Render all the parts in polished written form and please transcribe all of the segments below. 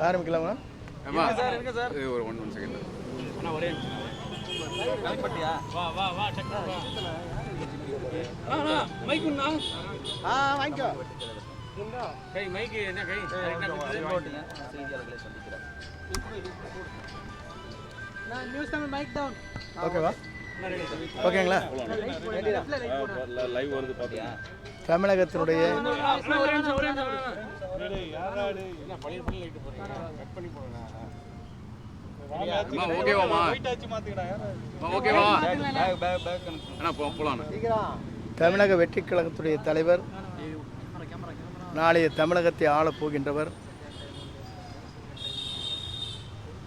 ஆரம்பிக்கலாமா? ஒரு 1 செகண்ட். வாங்கிக்கோ. ஓகேவா? ஓகேங்களா? தமிழகத்தினுடைய தமிழக வெற்றி கழகத்துடைய தலைவர், நாளைய தமிழகத்தை ஆளப் போகின்றவர்,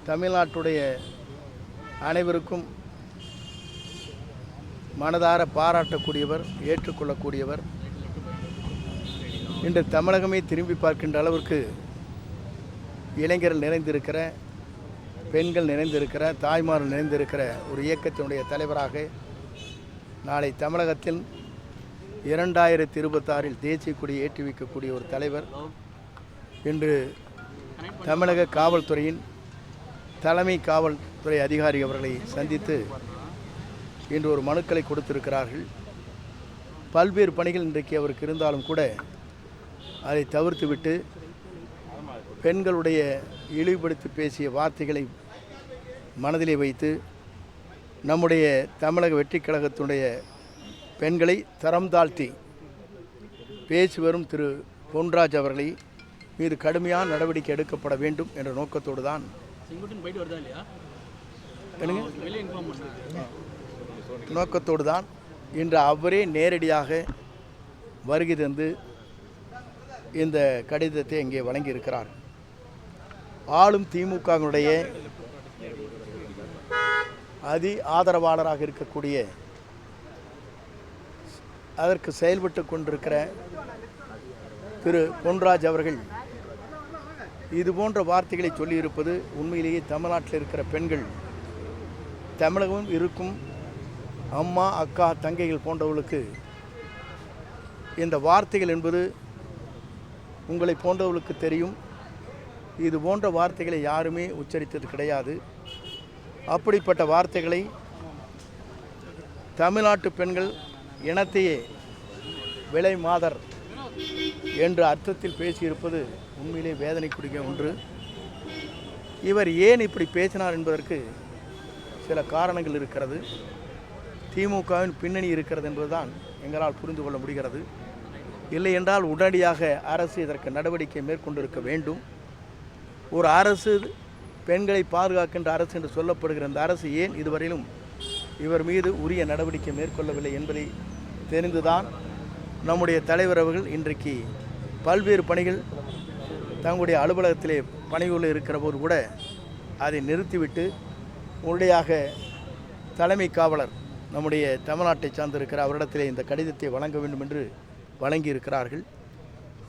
தமிழ்நாட்டுடைய அனைவருக்கும் மனதார பாராட்டக்கூடியவர், ஏற்றுக்கொள்ளக்கூடியவர், இன்று தமிழகமே திரும்பி பார்க்கின்ற அளவிற்கு இளைஞர்கள் நிறைந்திருக்கிற, பெண்கள் நிறைந்திருக்கிற, தாய்மார்கள் நிறைந்திருக்கிற ஒரு இயக்கத்தினுடைய தலைவராக நாளை தமிழகத்தில் 2026 தேசிய கொடி ஏற்றி வைக்கக்கூடிய ஒரு தலைவர் இன்று தமிழக காவல்துறையின் தலைமை காவல்துறை அதிகாரி அவர்களை சந்தித்து இன்று ஒரு மனுக்களை கொடுத்திருக்கிறார்கள். பல்வேறு பணிகள் இன்றைக்கு அவருக்கு இருந்தாலும் கூட அதை தவிர்த்துவிட்டு பெண்களுடைய இழிவுபடுத்தி பேசிய வார்த்தைகளை மனதிலே வைத்து நம்முடைய தமிழக வெற்றி கழகத்தினுடைய பெண்களை தரம் தாழ்த்தி பேசி வரும் திரு பொன்ராஜ் அவர்களை மீது கடுமையான நடவடிக்கை எடுக்கப்பட வேண்டும் என்ற நோக்கத்தோடு தான் இன்று அவரே நேரடியாக வருகை தந்து இந்த கடிதத்தை இங்கே வழங்கியிருக்கிறார். ஆளும் திமுகவினுடைய ஆதரவாளராக இருக்கக்கூடிய, அதற்கு செயல்பட்டு கொண்டிருக்கிற திரு பொன்ராஜ் அவர்கள் இது போன்ற வார்த்தைகளை சொல்லியிருப்பது உண்மையிலேயே தமிழ்நாட்டில் இருக்கிற பெண்கள், தமிழகம் இருக்கும் அம்மா, அக்கா, தங்கைகள் போன்றவர்களுக்கு இந்த வார்த்தைகள் என்பது உங்களை போன்றவர்களுக்கு தெரியும். இது போன்ற வார்த்தைகளை யாருமே உச்சரித்தது கிடையாது. அப்படிப்பட்ட வார்த்தைகளை தமிழ்நாட்டு பெண்கள் இனத்தையே விலை மாதர் என்ற அர்த்தத்தில் பேசியிருப்பது உண்மையிலே வேதனைக்குரிய ஒன்று. இவர் ஏன் இப்படி பேசினார் என்பதற்கு சில காரணங்கள் இருக்கிறது. திமுகவின் பின்னணி இருக்கிறது என்பதுதான் எங்களால் புரிந்து கொள்ள முடிகிறது. இல்லை என்றால் உடனடியாக அரசு இதற்கு நடவடிக்கை மேற்கொண்டிருக்க வேண்டும். ஒரு அரசு, பெண்களை பாதுகாக்கின்ற அரசு என்று சொல்லப்படுகிற இந்த அரசு ஏன் இதுவரையிலும் இவர் மீது உரிய நடவடிக்கை மேற்கொள்ளவில்லை என்பதை தெரிந்துதான் நம்முடைய தலைவர் அவர்கள் இன்றைக்கு பல்வேறு பணிகள் தங்களுடைய அலுவலகத்திலே பணிகளில் இருக்கிற போது கூட அதை நிறுத்திவிட்டு உடனடியாக தலைமை காவலர் நம்முடைய தமிழ்நாட்டை சார்ந்திருக்கிற அவரிடத்திலே இந்த கடிதத்தை வழங்க வேண்டும் என்று வழங்கியிருக்கிறார்கள்.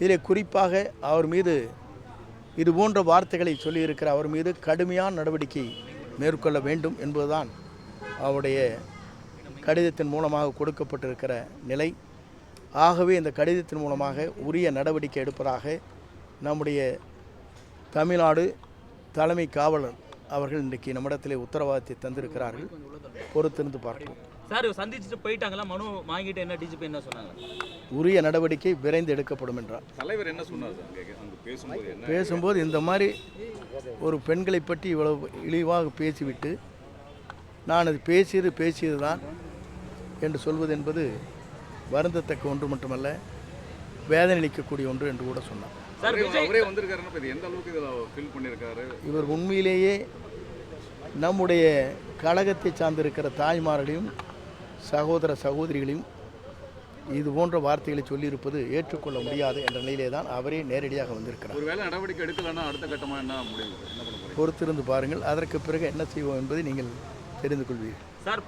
இதில் குறிப்பாக அவர் மீது இது போன்ற வார்த்தைகளை சொல்லியிருக்கிற அவர் மீது கடுமையான நடவடிக்கை மேற்கொள்ள வேண்டும் என்பதுதான் அவருடைய கடிதத்தின் மூலமாக கொடுக்கப்பட்டிருக்கிற நிலை. ஆகவே இந்த கடிதத்தின் மூலமாக உரிய நடவடிக்கை எடுப்பதாக நம்முடைய தமிழ்நாடு தலைமை காவலர் அவர்கள் இன்றைக்கு நம்மிடத்திலே உத்தரவாதத்தை தந்திருக்கிறார்கள். பொறுத்திருந்து பார்ப்போம். சார் சந்திச்சுட்டு போயிட்டாங்களா? மனு வாங்கிட்டு என்ன டிஜிபி என்ன சொன்னாங்க? உரிய நடவடிக்கை விரைந்து எடுக்கப்படும் என்றார். தலைவர் என்ன சொன்னார்? பேசும்போது இந்த மாதிரி ஒரு பெண்களை பற்றி இவ்வளவு இழிவாக பேசிவிட்டு நான் அது பேசியது தான் என்று சொல்வது என்பது வருந்தத்தக்க ஒன்று மட்டுமல்ல, வேதனை அளிக்கக்கூடிய ஒன்று என்று கூட சொன்னார். இவர் உண்மையிலேயே நம்முடைய கழகத்தை சார்ந்திருக்கிற தாய்மார்களையும் சகோதர சகோதரிகளையும் இது போன்ற வார்த்தைகளை சொல்லியிருப்பது ஏற்றுக்கொள்ள முடியாது என்ற நிலையிலே தான் அவரே நேரடியாக வந்திருக்கிறார். ஒருவேளை நடவடிக்கை எடுக்கலன்னா அடுத்த கட்டமாக என்ன முடிவு? பொறுத்திருந்து பாருங்கள், அதற்கு பிறகு என்ன செய்வோம் என்பதை நீங்கள் தெரிந்து கொள்வீர்கள். சார்,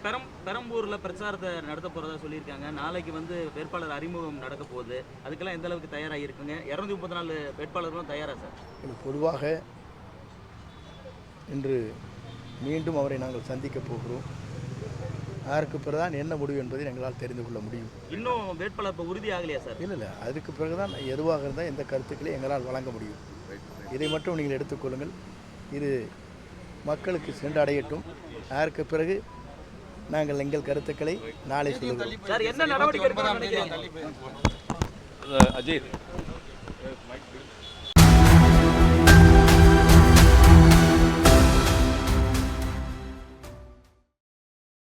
பெரம்பூரில் பிரச்சாரத்தை நடத்த போகிறதா சொல்லியிருக்காங்க. நாளைக்கு வேட்பாளர் அறிமுகம் நடக்க போகுது. அதுக்கெல்லாம் எந்த அளவுக்கு தயாராக இருக்குங்க? 234 வேட்பாளர்களும் தயாரா சார்? பொதுவாக இன்று மீண்டும் அவரை நாங்கள் சந்திக்க போகிறோம். அதற்கு பிறகுதான் என்ன முடிவு என்பதை எங்களால் தெரிந்து கொள்ள முடியும். இன்னும் வேட்பாளர் இப்போ உறுதி ஆகலையா சார்? இல்லை, அதுக்கு பிறகுதான் எதுவாக இருந்தால் எந்த கருத்துக்களையும் எங்களால் வழங்க முடியும். இதை மட்டும் நீங்கள் எடுத்துக்கொள்ளுங்கள். இது மக்களுக்கு சென்று அடையட்டும். அதற்கு பிறகு நாங்கள் எங்கள் கருத்துக்களை நாளை சொல்லுவோம். சார் என்ன நடவடிக்கை எடுக்கணும்னு நினைக்கிறீங்க? அஜித்